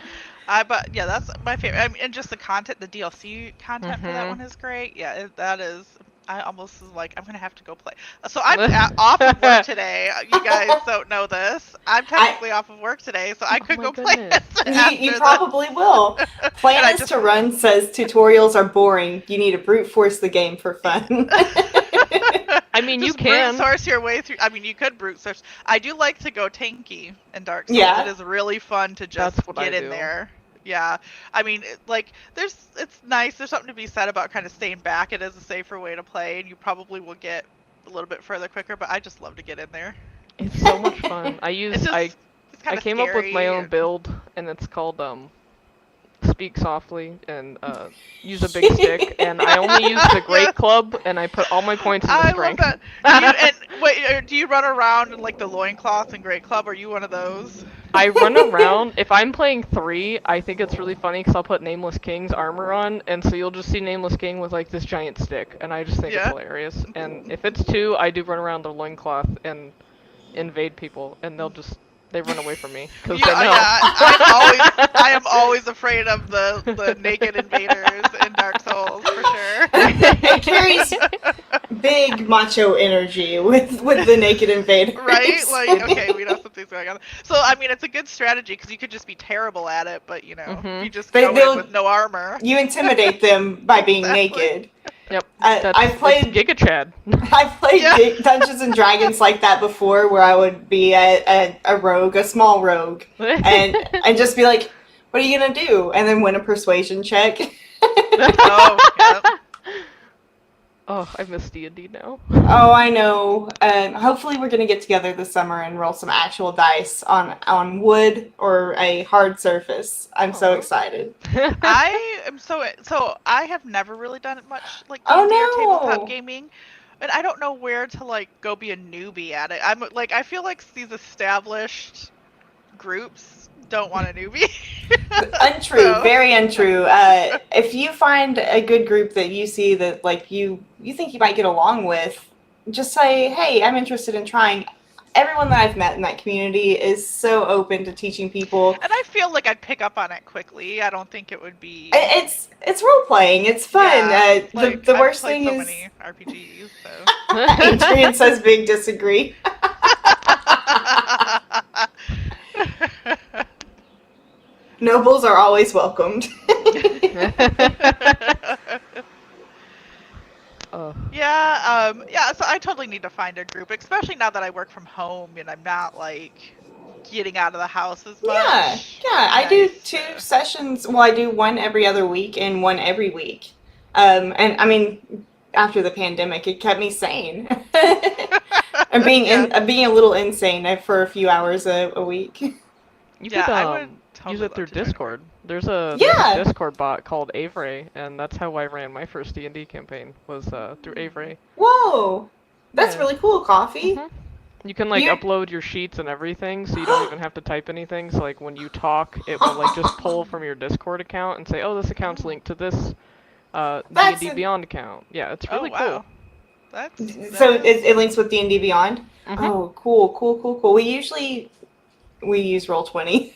but yeah, that's my favorite. I mean, and just the content, the DLC content for that one is great. Yeah, that is. I almost was like, I'm gonna have to go play. So I'm off of work today. You guys don't know this. I'm technically off of work today, so I could my go play goodness. this. You probably will. Plan And I is just- to run says tutorials are boring. You need to brute force the game for fun. I mean, you Just can. brute source your way through. I mean, you could brute source. I do like to go tanky in Dark Souls. Yeah. It is really fun to just That's what I get in do. there. Yeah, I mean, it's nice. There's something to be said about kind of staying back. It is a safer way to play, and you probably will get a little bit further quicker. But I just love to get in there. It's so much fun. It's just, it's I kinda came up with my scary own and- build, and it's called Speak Softly and use a big stick, and I only use the Great Club, and I put all my points in the I strength. love that. Do you run around in like the loincloth and Great Club? Are you one of those? I run around. If I'm playing 3, I think it's really funny because I'll put Nameless King's armor on, and so you'll just see Nameless King with like this giant stick, and I just think it's Yeah. hilarious. And if it's 2, I do run around the loincloth and invade people, and they run away from me because they know. Yeah, I am always afraid of the naked invaders in Dark Souls for sure. It carries big macho energy with the naked invaders. Right? Like, okay, we know something's going on. So, I mean, it's a good strategy because you could just be terrible at it, but, you know, you just go They'll- in with no armor. You intimidate them by being Exactly. naked. Yep. I've played- it's Giga Chad. I've played Yeah. Dungeons and Dragons like that before, where I would be a rogue, a small rogue, and just be like, "What are you gonna do?" And then win a persuasion check. Oh, yep. Oh, I miss D&D now. Oh, I know. Hopefully, we're gonna get together this summer and roll some actual dice on wood or a hard surface. I'm so excited. I am so I have never really done much like Oh, D&D or no. tabletop gaming, and I don't know where to like go be a newbie at it. I'm like I feel like these established groups don't want a newbie. Untrue, So- very untrue. If you find a good group that you see that like you think you might get along with, just say, "Hey, I'm interested in trying." Everyone that I've met in that community is so open to teaching people. And I feel like I'd pick up on it quickly. I don't think it would be. It's role playing. It's fun. Yeah, like, The I've worst played thing so is many RPGs, so. Adrian says big disagree. Nobles are always welcomed. Yeah, so I totally need to find a group, especially now that I work from home and I'm not like getting out of the house as much. Yeah. I do Nice 2 to- sessions. Well, I do one every other week and one every week. And I mean, after the pandemic, it kept me sane. And being a little insane for a few hours a week. You Yeah, could I would totally use it love through to join a Discord. There's a Yeah. Discord bot called Avery, and that's how I ran my first D&D campaign, was through Avery. Whoa, that's Yeah. really cool, Coffee. Mhm. You can like You're- upload your sheets and everything, so you don't even have to type anything. So like when you talk, it will like just pull from your Discord account and say, "Oh, this account's linked to this That's D&D a- Beyond account." Yeah, it's Oh, really wow. That's So that is- it links with D&D Beyond. cool. Oh, cool. We use Roll20.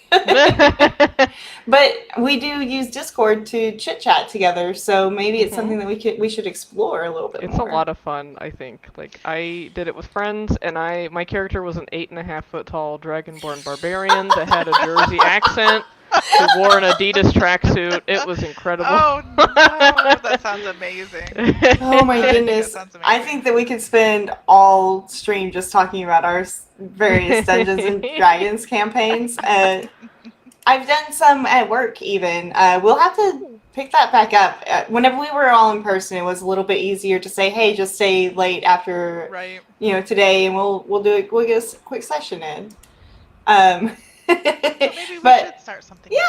But we do use Discord to chit chat together, so maybe it's something that we should explore a little bit It's more. a lot of fun, I think. Like I did it with friends, and my character was an 8.5-foot tall dragonborn barbarian that had a Jersey accent, who wore an Adidas tracksuit. It was incredible. Oh no, that sounds amazing. Oh my I think that goodness. sounds I amazing. think that we could spend all stream just talking about our various Dungeons and Dragons campaigns. I've done some at work even. We'll have to pick that back up. Whenever we were all in person, it was a little bit easier to say, "Hey, just stay late after Right. today, and we'll get a quick session in." So maybe we But should start something. yeah,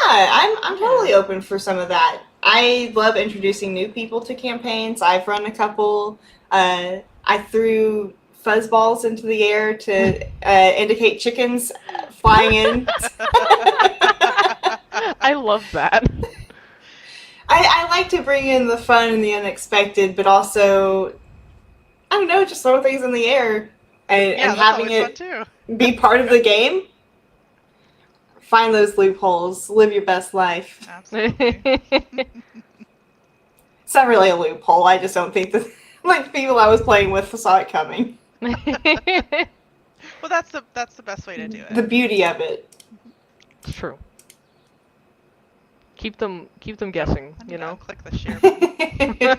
I'm totally open for some of that. I love introducing new people to campaigns. I've run a couple. I threw fuzzballs into the air to indicate chickens flying in. I love that. I like to bring in the fun and the unexpected, but also, I don't know, just throw things in the air and Yeah, that's having always it fun too. be part of the game. Find those loopholes. Live your best life. Absolutely. It's not really a loophole. I just don't think that like the people I was playing with saw it coming. Well, that's the best way to do it. The beauty of it. It's true. Keep them guessing, I'm you gonna know. click the share button.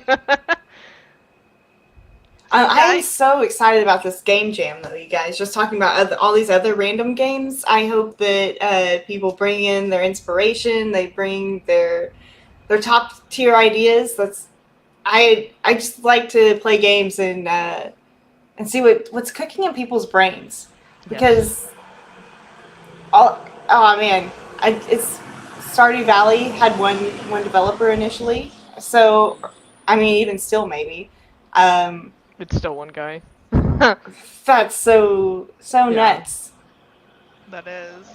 I'm so excited about this game jam though, you guys. Just talking about all these other random games. I hope that people bring in their inspiration. They bring their top tier ideas. I just like to play games and see what's cooking in people's brains because oh man, it's Stardew Valley had one developer initially, so I mean even still maybe. It's still one guy. That's so Yeah. nuts. That is.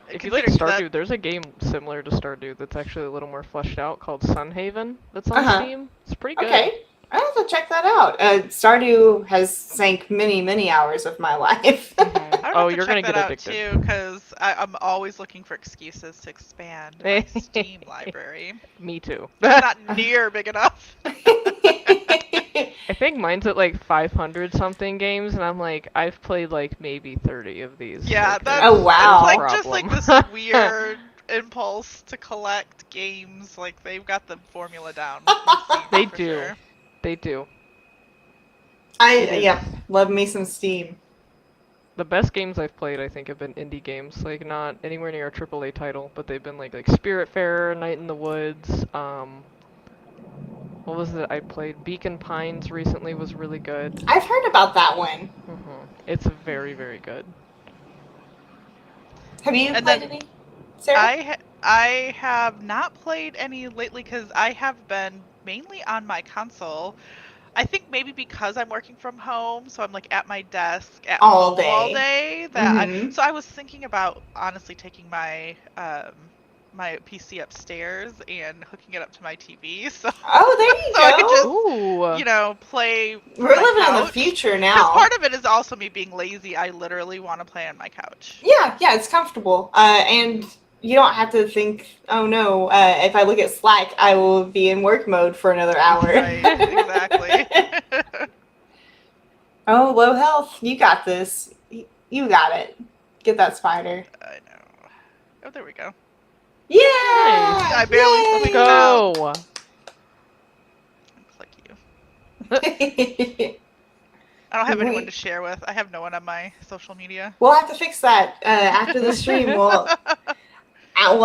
If you like Considering Stardew, there's a game similar to Stardew that's actually a little more fleshed out called Sunhaven that's on Uh-huh. Steam. It's pretty good. Okay, I have to check that out. Stardew has sank many hours of my life. I Oh, would you're have to gonna check get that out addicted. too, because I'm always looking for excuses to expand my Steam library. Me too. It's not near big enough. I think mine's at like 500 something games, and I'm like, I've played like maybe 30 of these. Yeah, like, that's Oh, wow. It's like just like Problem. this weird impulse to collect games. Like they've got the formula down. with Steam, They for do. sure. They do. It is- Love me some Steam. The best games I've played, I think, have been indie games. Like not anywhere near a AAA title, but they've been like Spiritfarer, Night in the Woods. What was it I played? Beacon Pines recently was really good. I've heard about that one. It's very, very good. Have you And played then any, Sarah? I have not played any lately because I have been mainly on my console. I think maybe because I'm working from home, so I'm like at my desk at All home all day. day. That Mhm. so I was thinking about honestly taking my PC upstairs and hooking it up to my TV, so Oh, there you so I could go. just Ooh. play We're from my living in the couch. future Because now. part of it is also me being lazy. I literally want to play on my couch. Yeah, it's comfortable. And you don't have to think, oh no, if I look at Slack, I will be in work mode for another hour. Right, exactly. Oh, low health. You got this. You got it. Get that spider. I know. Oh, there we go. Yeah! Nice. I barely Yay! squeaked out. Go. Click you. I don't have anyone to share with. I have no one on my social media. We'll have to fix that after the stream. Well,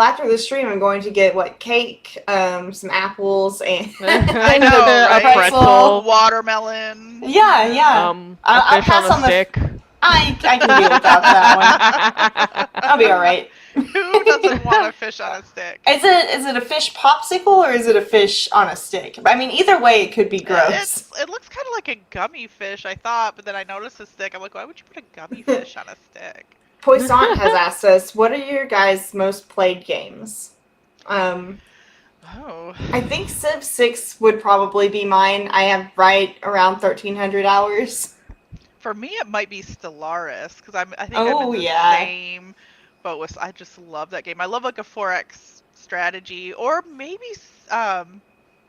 after the stream, I'm going to get cake, some apples, and I know, A right? pretzel. Watermelon. Yeah. A I'll fish on pass a on the. stick. I can deal without that one. I'll be all right. Who doesn't want a fish on a stick? Is it a fish popsicle or is it a fish on a stick? I mean, either way, it could be gross. It looks kind of like a gummy fish, I thought, but then I noticed the stick. I'm like, why would you put a gummy fish on a stick? Poissant has asked us, what are your guys' most played games? Oh. I think Civ 6 would probably be mine. I have right around 1,300 hours. For me, it might be Stellaris, because I think Oh, I'm in the yeah. same boat with. I just love that game. I love like a 4X strategy, or maybe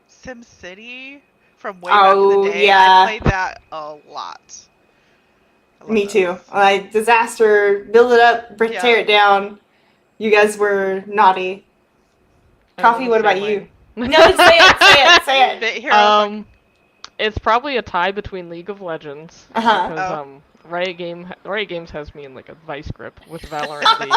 Sim City from way back in the day. yeah. I played that a lot. I love Me those. too. Like, disaster, build it up, Yeah. tear it down. You guys were naughty. Coffee, what about you? No, say it. Bit Hero. It's probably a tie between League of Legends Uh-huh. because Riot Games has me in like a vice grip with Valorant League.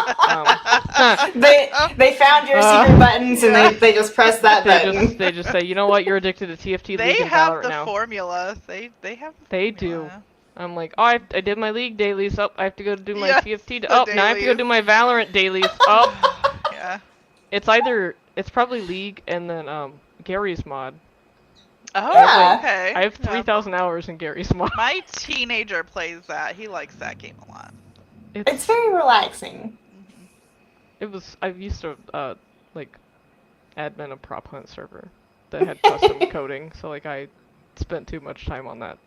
They found your secret buttons and they just pressed that button. They just say, you know what, you're addicted to TFT They League and have Valorant the now. formula. They have. They do. I'm like, oh, I did my League dailies. Oh, I have to go do my Yes, TFT. the Oh, now I have to go dailies. do my Valorant dailies. Oh, Yeah. it's probably League and then Gary's mod. Oh, Yeah. okay. I have Yeah. 3,000 hours in Gary's mod. My teenager plays that. He likes that game a lot. It's very relaxing. I used to like admin a prop hunt server that had custom coding, so like I spent too much time on that.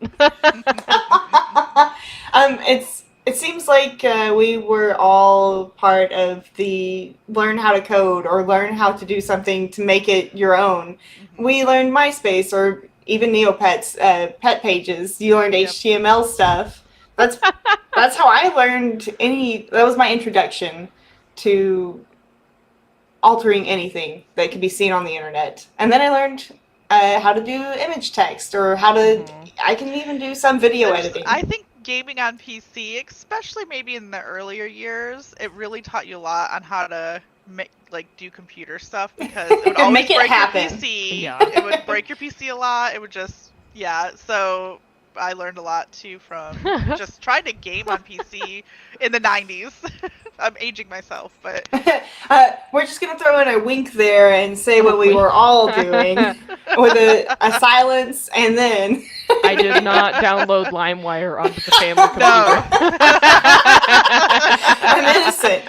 It seems like we were all part of the learn how to code or learn how to do something to make it your own. We learned MySpace or even Neopets, pet pages. You learned HTML stuff. That's how I learned that was my introduction to altering anything that could be seen on the internet. And then I learned how to do image text or how to, I can even do some video editing. I think gaming on PC, especially maybe in the earlier years, it really taught you a lot on how to do computer stuff because it would always Make it break happen. your PC. Yeah. It would break your PC a lot. It would just, so I learned a lot too from just trying to game on PC in the 90s. I'm aging myself, but we're just going to throw in a wink there and say what we were all doing with a silence and then... I did not download LimeWire onto the family computer. No.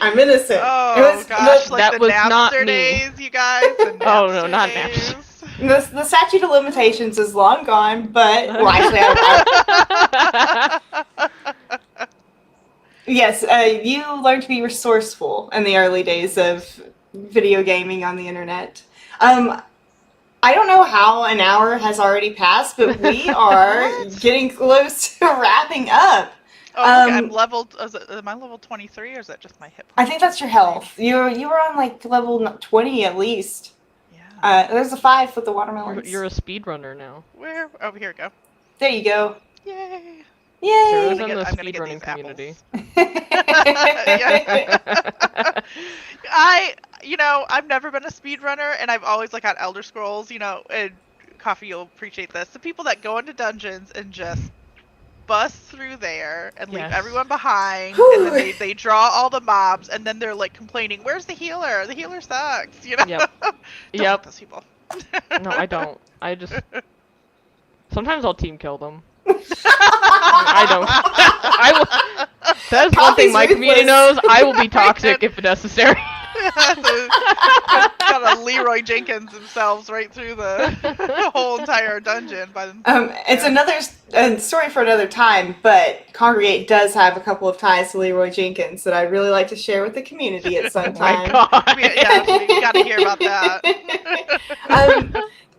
I'm innocent. Oh gosh, like that the was Napster not me. days, you guys. The Oh, no, not days. The statute of limitations is long gone, but well, actually, yes, you learned to be resourceful in the early days of video gaming on the internet. I don't know how an hour has already passed, but we are getting close to wrapping up. Oh, okay, I'm leveled. Am I level 23 or is that just my hit points? I think that's your health. You were on like level 20 at least. Yeah. There's a 5 with the watermelons. You're a speedrunner now. Where? Oh, here we go. There you go. Yay! Yay! Sarah's in the I'm gonna get speedrunning these community. I've never been a speedrunner, and I've always on Elder Scrolls, and Coffee, you'll appreciate this. The people that go into dungeons and just bust through there and leave everyone behind, and then they draw all the mobs, and then they're complaining, "Where's the healer? The healer sucks." Yep. Don't like those people. No, I don't. I just Sometimes I'll team kill them. I don't. I will. That is one thing Coffee's my community ruthless. knows. I will be toxic if necessary. Gotta Leroy Jenkins themselves right through the whole entire dungeon by themselves. It's another story for another time, but Congregate does have a couple of ties to Leroy Jenkins that I'd really like to share with the community at some Oh my time. god. We gotta hear about that.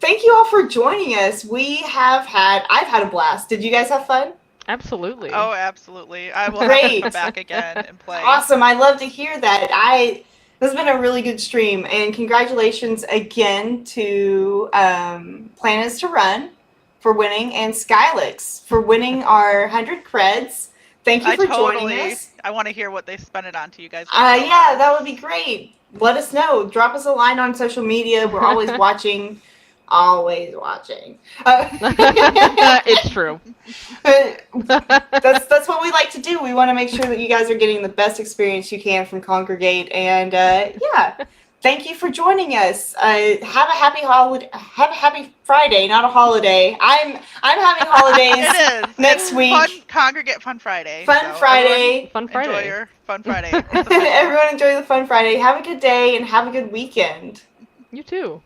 Thank you all for joining us. I've had a blast. Did you guys have fun? Absolutely. Oh, absolutely. I will have to Great. come back again and play. Awesome. I love to hear that. This has been a really good stream, and congratulations again to Planet to Run for winning, and Skylix for winning our 100 creds. Thank you for joining us. I want to hear what they spent it on to you guys. Yeah, that would be great. Let us know. Drop us a line on social media. We're always watching. Always watching. It's true. That's what we like to do. We want to make sure that you guys are getting the best experience you can from Congregate. And yeah, thank you for joining us. Have a happy holiday. Have a happy Friday, not a holiday. I'm having holidays It is. next It's week. Fun Congregate Fun Friday. Fun Friday. Fun Friday. Enjoy your Fun Friday. Everyone enjoy the Fun Friday. Have a good day and have a good weekend. You too.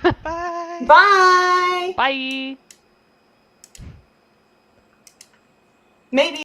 Bye. Bye. Bye. Maybe.